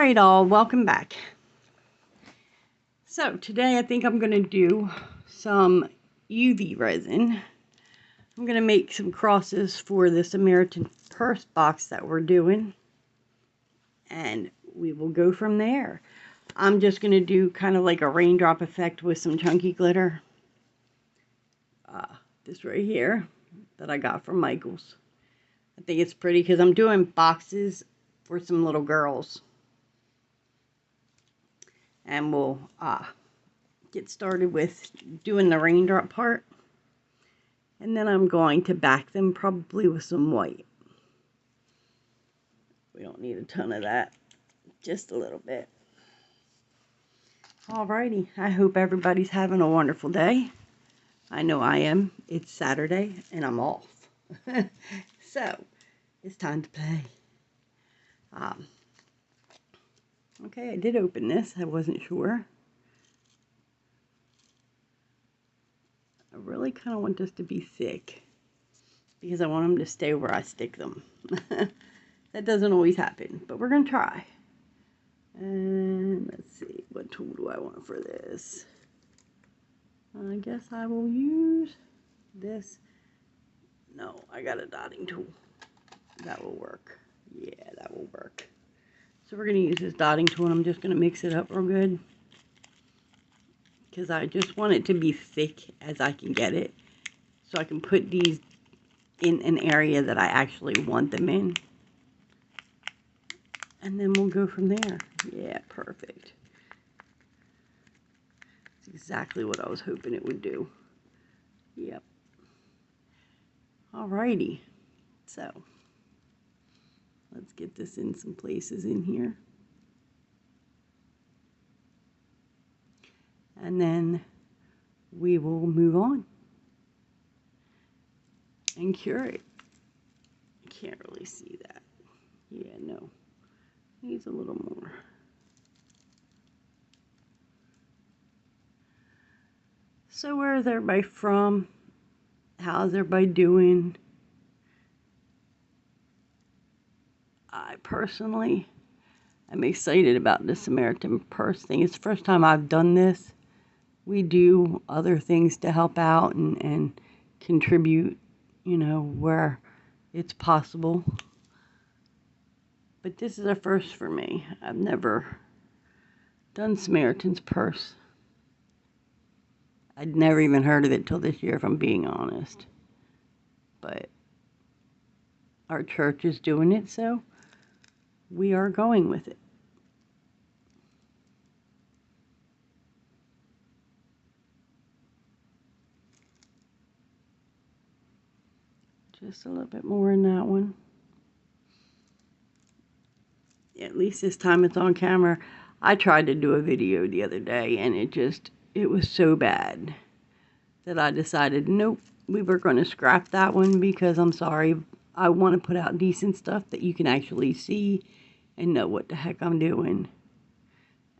Alright all, welcome back. So today I think I'm going to do some UV resin. I'm going to make some crosses for the Samaritans Purse box that we're doing. And we will go from there. I'm just going to do kind of like a raindrop effect with some chunky glitter. This right here that I got from Michael's. I think it's pretty because I'm doing boxes for some little girls. And we'll get started with doing the raindrop part. And then I'm going to back them probably with some white. We don't need a ton of that. Just a little bit. Alrighty. I hope everybody's having a wonderful day. I know I am. It's Saturday and I'm off. So, it's time to play. Okay, I did open this. I wasn't sure. I really kind of want this to be thick because I want them to stay where I stick them. That doesn't always happen, but we're going to try. And let's see, what tool do I want for this? I guess I will use this. No, I got a dotting tool. That will work. Yeah, that will work. So we're going to use this dotting tool, and I'm just going to mix it up real good. Because I just want it to be thick as I can get it. So I can put these in an area that I actually want them in. And then we'll go from there. Yeah, perfect. It's exactly what I was hoping it would do. Yep. Alrighty. So, let's get this in some places in here. And then we will move on and cure it. Can't really see that. Yeah, no. Needs a little more. So where is everybody from? How's everybody doing? I personally am excited about the Samaritan Purse thing. It's the first time I've done this. We do other things to help out and contribute, you know, where it's possible. But this is a first for me. I've never done Samaritan's Purse. I'd never even heard of it till this year, if I'm being honest. But our church is doing it, so we are going with it. Just a little bit more in that one. At least this time it's on camera. I tried to do a video the other day, and it was so bad that I decided, nope, we were going to scrap that one because I'm sorry. I want to put out decent stuff that you can actually see and know what the heck I'm doing.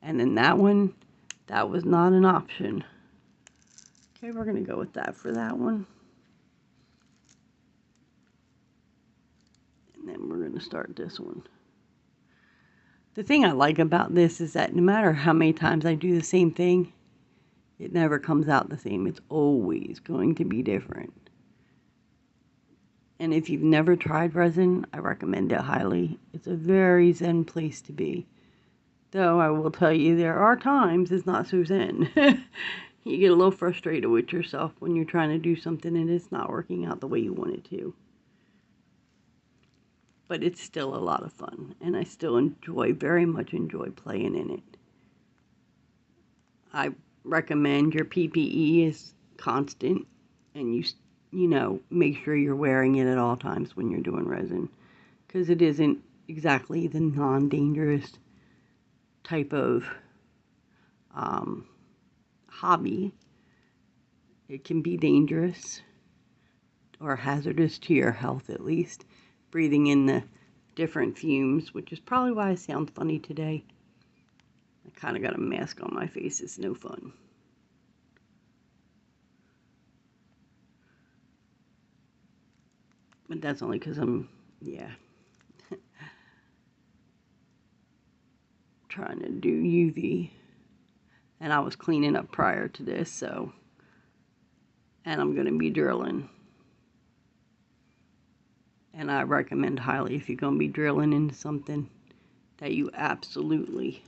And then that one, that was not an option. Okay, we're going to go with that for that one. And then we're going to start this one. The thing I like about this is that no matter how many times I do the same thing, it never comes out the same. It's always going to be different. And if you've never tried resin, I recommend it highly. It's a very zen place to be. Though I will tell you, there are times it's not so zen. You get a little frustrated with yourself when you're trying to do something and it's not working out the way you want it to. But it's still a lot of fun. And I still very much enjoy playing in it. I recommend your PPE is constant, and you know, make sure you're wearing it at all times when you're doing resin, because it isn't exactly the non-dangerous type of hobby. It can be dangerous or hazardous to your health, at least, breathing in the different fumes, which is probably why I sound funny today. I kind of got a mask on my face. It's no fun. But that's only because yeah. trying to do UV. And I was cleaning up prior to this, so. And I'm going to be drilling. And I recommend highly, if you're going to be drilling into something, that you absolutely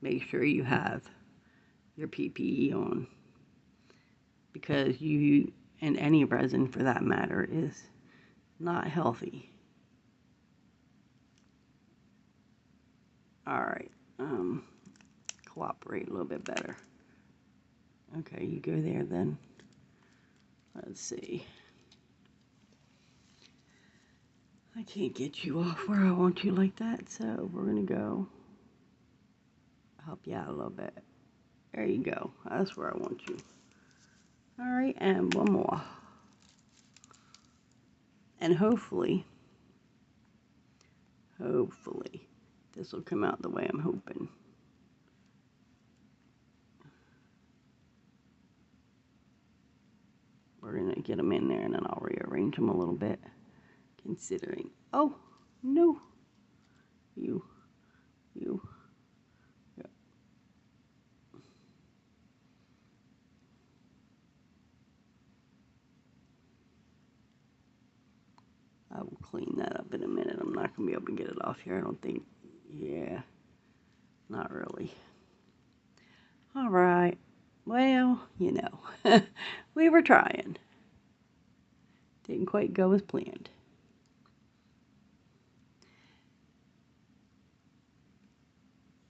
make sure you have your PPE on. Because UV, and any resin for that matter, is not healthy. Alright, cooperate a little bit better. Okay, you go there then. Let's see. I can't get you off where I want you like that, so we're gonna go help you out a little bit. There you go. That's where I want you. Alright, and one more. And hopefully, this will come out the way I'm hoping. We're going to get them in there and then I'll rearrange them a little bit. Considering, oh, no. You. Yep. I will clean that up in a minute. I'm not going to be able to get it off here, I don't think. Yeah, not really. All right. Well, you know, we were trying. Didn't quite go as planned.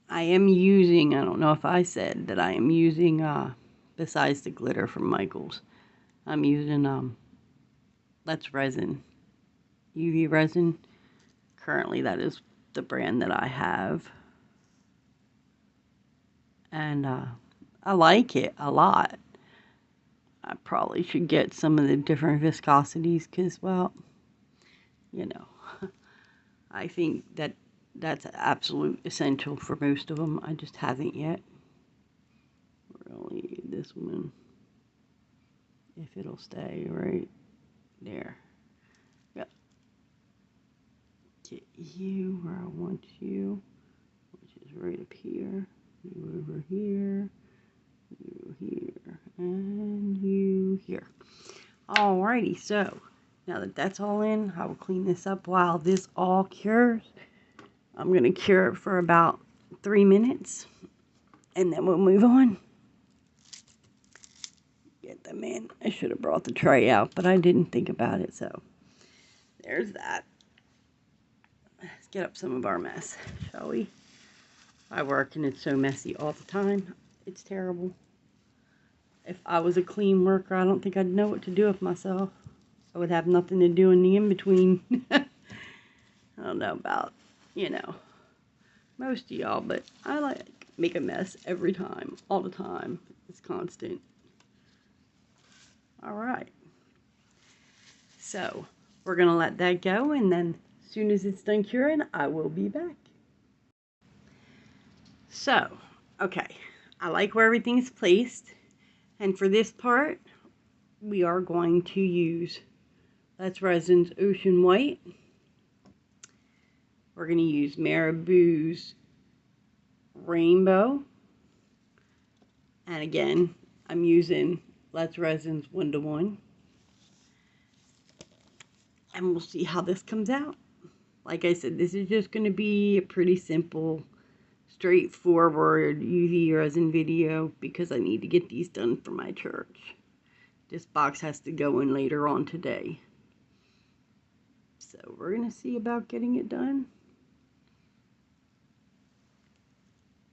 I am using, I don't know if I said that I am using, besides the glitter from Michaels, I'm using, Let's Resin, UV resin. Currently, that is the brand that I have. And, I like it a lot. I probably should get some of the different viscosities because, well, you know, I think that that's absolute essential for most of them. I just haven't yet. Really, this one, if it'll stay right there. Yep. Get you where I want you, which is right up here. You over here. You here. And you here. Alrighty, so now that that's all in, I will clean this up while this all cures. I'm going to cure it for about 3 minutes, and then we'll move on. Get them in. I should have brought the tray out, but I didn't think about it, so there's that. Let's get up some of our mess, shall we? I work and it's so messy all the time. It's terrible. If I was a clean worker, I don't think I'd know what to do with myself. I would have nothing to do in the in-between. I don't know about, you know, most of y'all, but I like make a mess every time, all the time. It's constant. Alright. So, we're going to let that go, and then as soon as it's done curing, I will be back. So, okay. I like where everything's placed. And for this part, we are going to use Let's Resin's Ocean White. We're going to use Marabou's Rainbow. And again, I'm using Let's Resin's 1:1. And we'll see how this comes out. Like I said, this is just going to be a pretty simple, straightforward UV resin video because I need to get these done for my church. This box has to go in later on today. So we're going to see about getting it done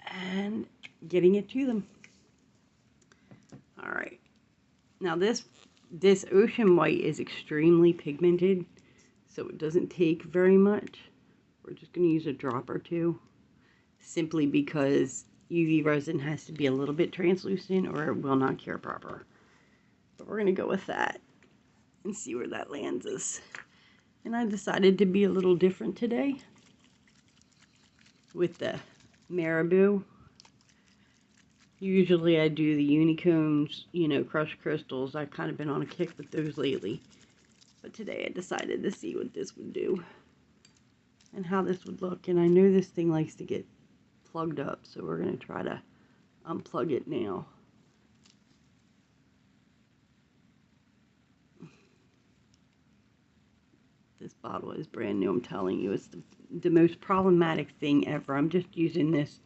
and getting it to them. Alright. Now this Ocean White is extremely pigmented, so it doesn't take very much. We're just going to use a drop or two, simply because UV resin has to be a little bit translucent or it will not cure proper. But we're going to go with that and see where that lands us. And I decided to be a little different today with the Marabou. Usually I do the Unicones, you know, crushed crystals. I've kind of been on a kick with those lately. But today I decided to see what this would do and how this would look. And I know this thing likes to get plugged up, so we're going to try to unplug it now. This bottle is brand new, I'm telling you. It's the most problematic thing ever. I'm just using this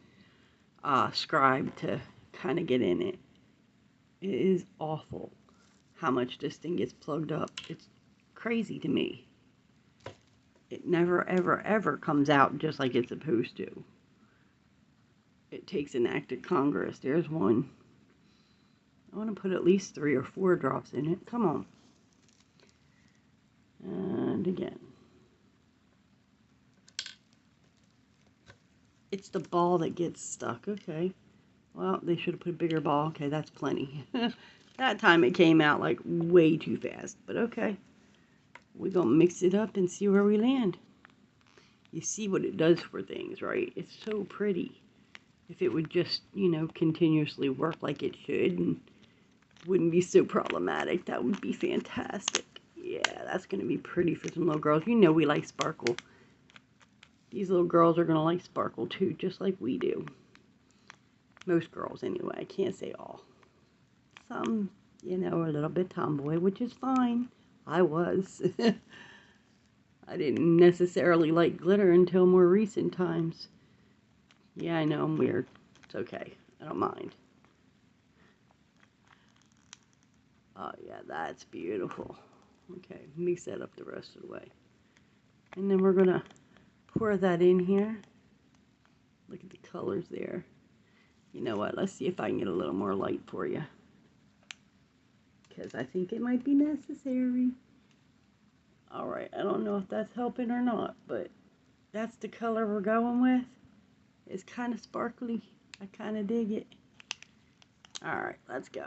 scribe to kind of get in it. It is awful how much this thing gets plugged up. It's crazy to me. It never, ever, ever comes out just like it's supposed to. It takes an act of Congress. There's one. I want to put at least 3 or 4 drops in it. Come on. And again. It's the ball that gets stuck. Okay. Well, they should have put a bigger ball. Okay, that's plenty. That time it came out like way too fast. But okay. We're going to mix it up and see where we land. You see what it does for things, right? It's so pretty. If it would just, you know, continuously work like it should and wouldn't be so problematic, that would be fantastic. Yeah, that's going to be pretty for some little girls. You know we like sparkle. These little girls are going to like sparkle too, just like we do. Most girls anyway. I can't say all. Some, you know, are a little bit tomboy, which is fine. I was. I didn't necessarily like glitter until more recent times. Yeah, I know I'm weird. It's okay. I don't mind. Oh, yeah, that's beautiful. Okay, mix that up the rest of the way. And then we're going to pour that in here. Look at the colors there. You know what? Let's see if I can get a little more light for you. Because I think it might be necessary. Alright, I don't know if that's helping or not, but that's the color we're going with. It's kind of sparkly. I kind of dig it. Alright, let's go.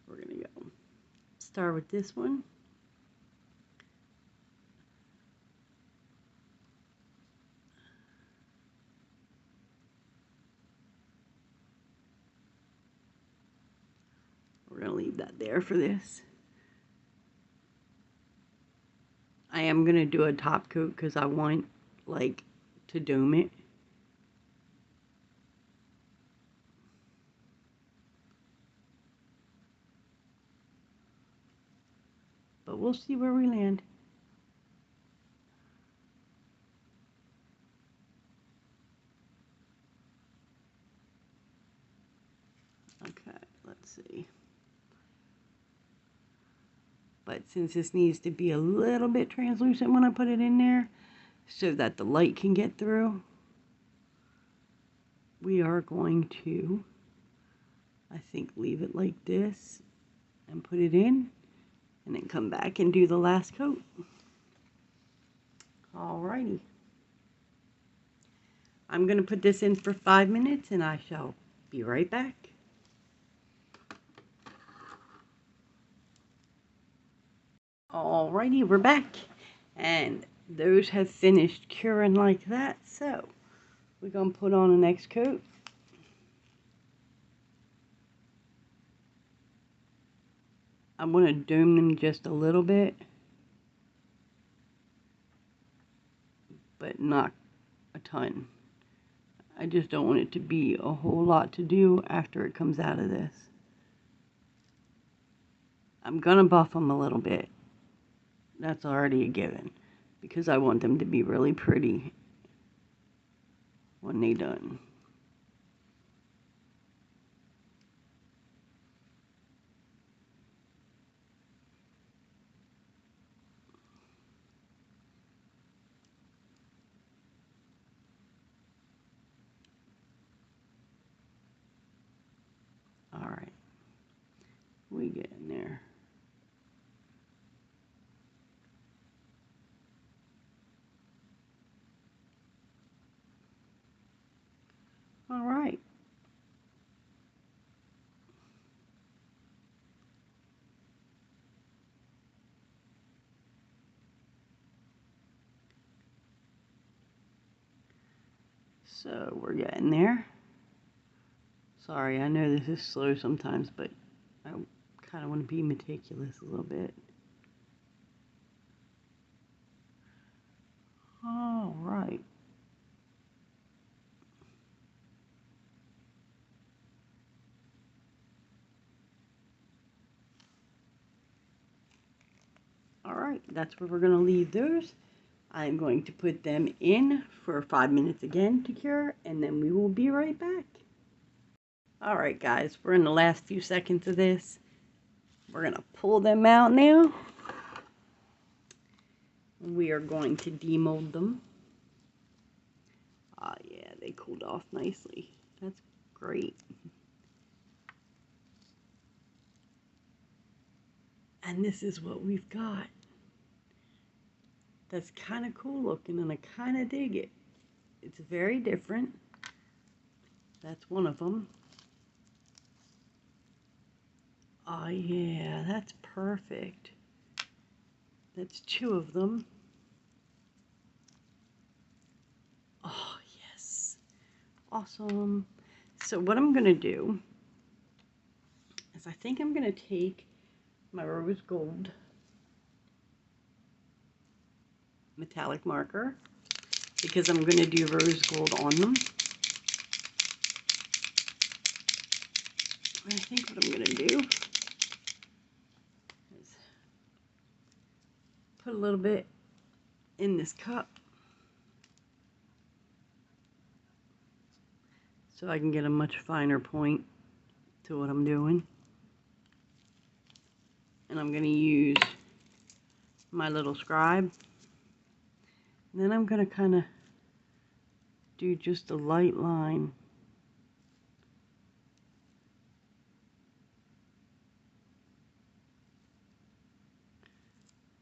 We're going to go start with this one. We're going to leave that there for this. I am going to do a top coat because I want, like, to dome it. But we'll see where we land. Okay, let's see. But since this needs to be a little bit translucent when I put it in there, so that the light can get through, we are going to, I think, leave it like this and put it in, and then come back and do the last coat. Alrighty. I'm going to put this in for 5 minutes, and I shall be right back. Alrighty, we're back, and those have finished curing like that, so we're going to put on the next coat. I'm going to dome them just a little bit, but not a ton. I just don't want it to be a whole lot to do after it comes out of this. I'm going to buff them a little bit. That's already a given, because I want them to be really pretty when they're done. Alright, we get in there. Alright. So we're getting there. Sorry, I know this is slow sometimes, but I kind of want to be meticulous a little bit. Alright. Alright, that's where we're going to leave those. I'm going to put them in for 5 minutes again to cure, and then we will be right back. Alright guys, we're in the last few seconds of this. We're going to pull them out now. We are going to demold them. Ah, yeah, they cooled off nicely. That's great. And this is what we've got. That's kind of cool looking, and I kind of dig it. It's very different. That's one of them. Oh yeah, that's perfect. That's two of them. Oh yes, awesome. So what I'm gonna do is I think I'm gonna take my rose gold metallic marker, because I'm gonna do rose gold on them. And I think what I'm gonna do is put a little bit in this cup so I can get a much finer point to what I'm doing. And I'm going to use my little scribe. And then I'm going to kind of do just a light line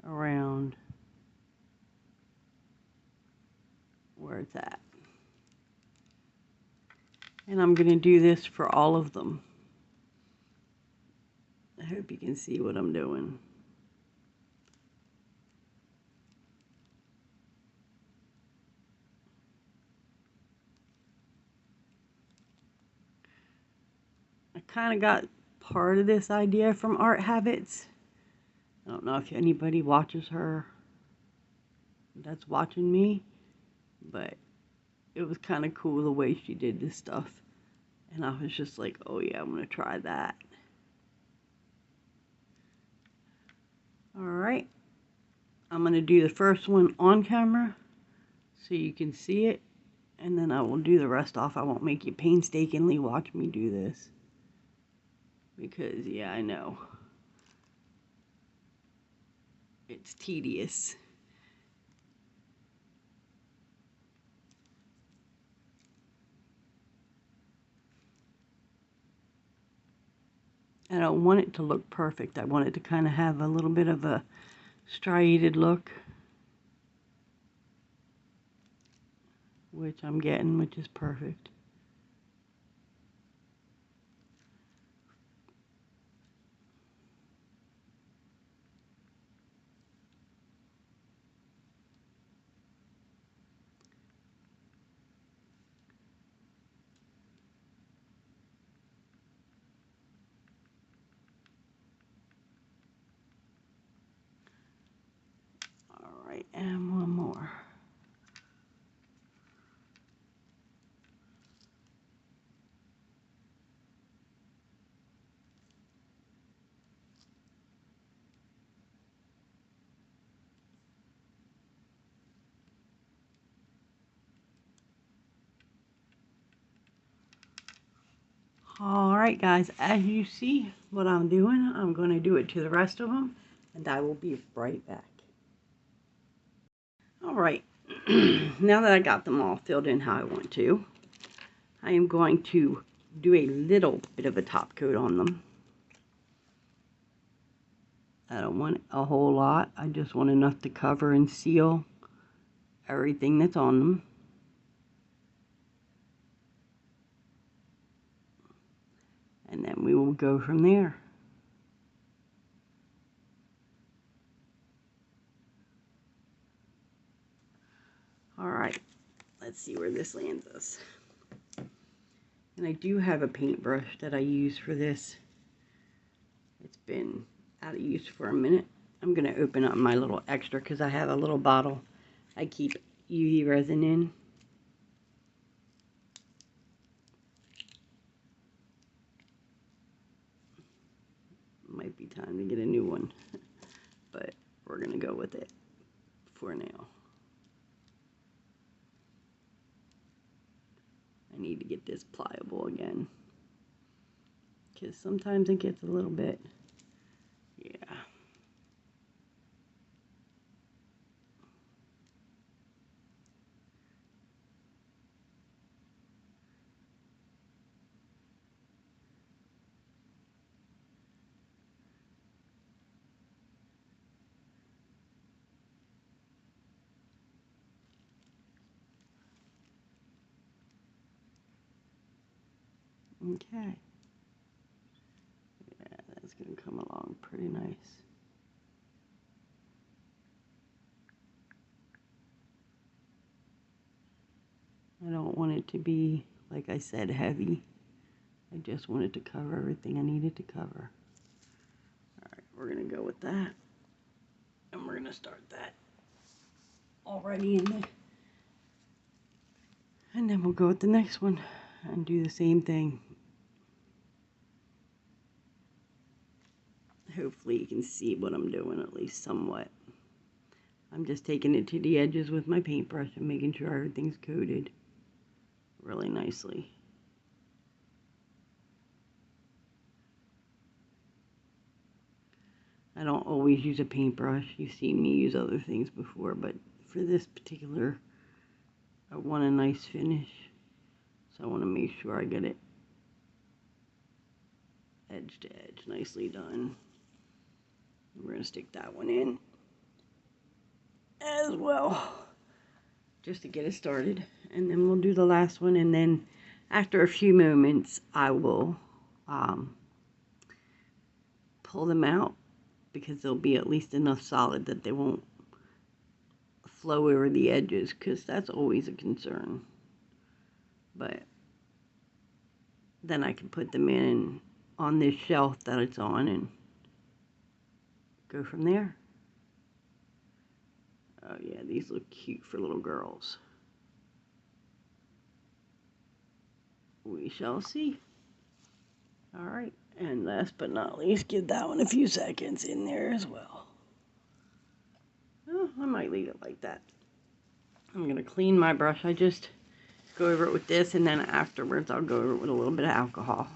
around where it's at. And I'm going to do this for all of them. I hope you can see what I'm doing. I kind of got part of this idea from Art Habits. I don't know if anybody watches her that's watching me, but it was kind of cool the way she did this stuff. And I was just like, oh yeah, I'm going to try that. Alright, I'm going to do the first one on camera so you can see it, and then I will do the rest off. I won't make you painstakingly watch me do this, because yeah, I know it's tedious. I don't want it to look perfect. I want it to kind of have a little bit of a striated look, which I'm getting, which is perfect. Alright, and one more. Alright guys, as you see what I'm doing, I'm going to do it to the rest of them, and I will be right back. Alright, now that I got them all filled in how I want to, I am going to do a little bit of a top coat on them. I don't want a whole lot, I just want enough to cover and seal everything that's on them. And then we will go from there. Alright, let's see where this lands us. And I do have a paintbrush that I use for this. It's been out of use for a minute. I'm going to open up my little extra because I have a little bottle I keep UV resin in. Might be time to get a new one, but we're going to with it for now. I need to get this pliable again, because sometimes it gets a little bit, yeah. Okay. Yeah, that's going to come along pretty nice. I don't want it to be, like I said, heavy. I just wanted to cover everything I needed to cover. Alright, we're going to go with that. And we're going to start that already in there. And then we'll go with the next one and do the same thing. Hopefully you can see what I'm doing, at least somewhat. I'm just taking it to the edges with my paintbrush and making sure everything's coated really nicely. I don't always use a paintbrush. You've seen me use other things before, but for this particular, I want a nice finish. So I want to make sure I get it edge to edge, nicely done. We're going to stick that one in as well, just to get it started. And then we'll do the last one, and then after a few moments, I will pull them out, because there'll be at least enough solid that they won't flow over the edges, because that's always a concern. But then I can put them in on this shelf that it's on and go from there. Oh yeah, these look cute for little girls. We shall see. Alright, and last but not least, give that one a few seconds in there as well. Oh, I might leave it like that. I'm going to clean my brush. I just go over it with this, and then afterwards I'll go over it with a little bit of alcohol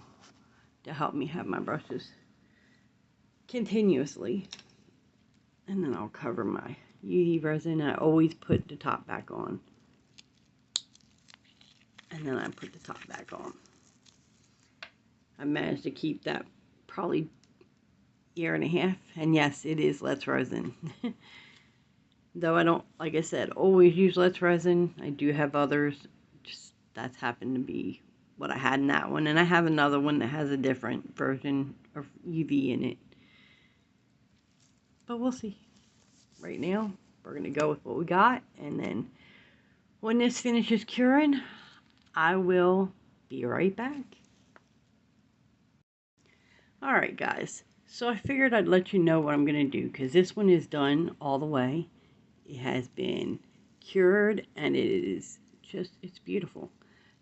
to help me have my brushes continuously. And then I'll cover my UV resin. I always put the top back on. And then I put the top back on. I managed to keep that probably year and a half. And yes, it is Let's Resin. Though I don't, like I said, always use Let's Resin. I do have others. Just that's happened to be what I had in that one. And I have another one that has a different version of UV in it. But we'll see. Right now, we're going to go with what we got. And then when this finishes curing, I will be right back. Alright guys, so I figured I'd let you know what I'm going to do, because this one is done all the way. It has been cured and it is just, it's beautiful.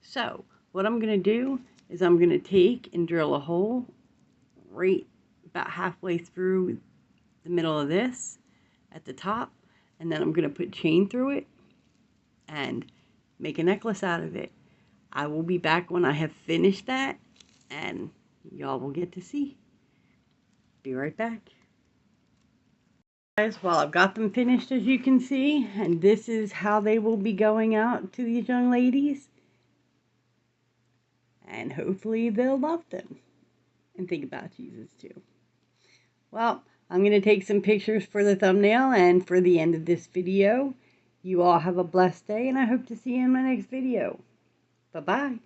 So what I'm going to do is I'm going to take and drill a hole right about halfway through the middle of this at the top, and then I'm going to put chain through it and make a necklace out of it. I will be back when I have finished that, and y'all will get to see. Be right back. Guys, well, I've got them finished, as you can see, and this is how they will be going out to these young ladies. And hopefully they'll love them and think about Jesus too. Well, I'm going to take some pictures for the thumbnail and for the end of this video. You all have a blessed day, and I hope to see you in my next video. Bye-bye.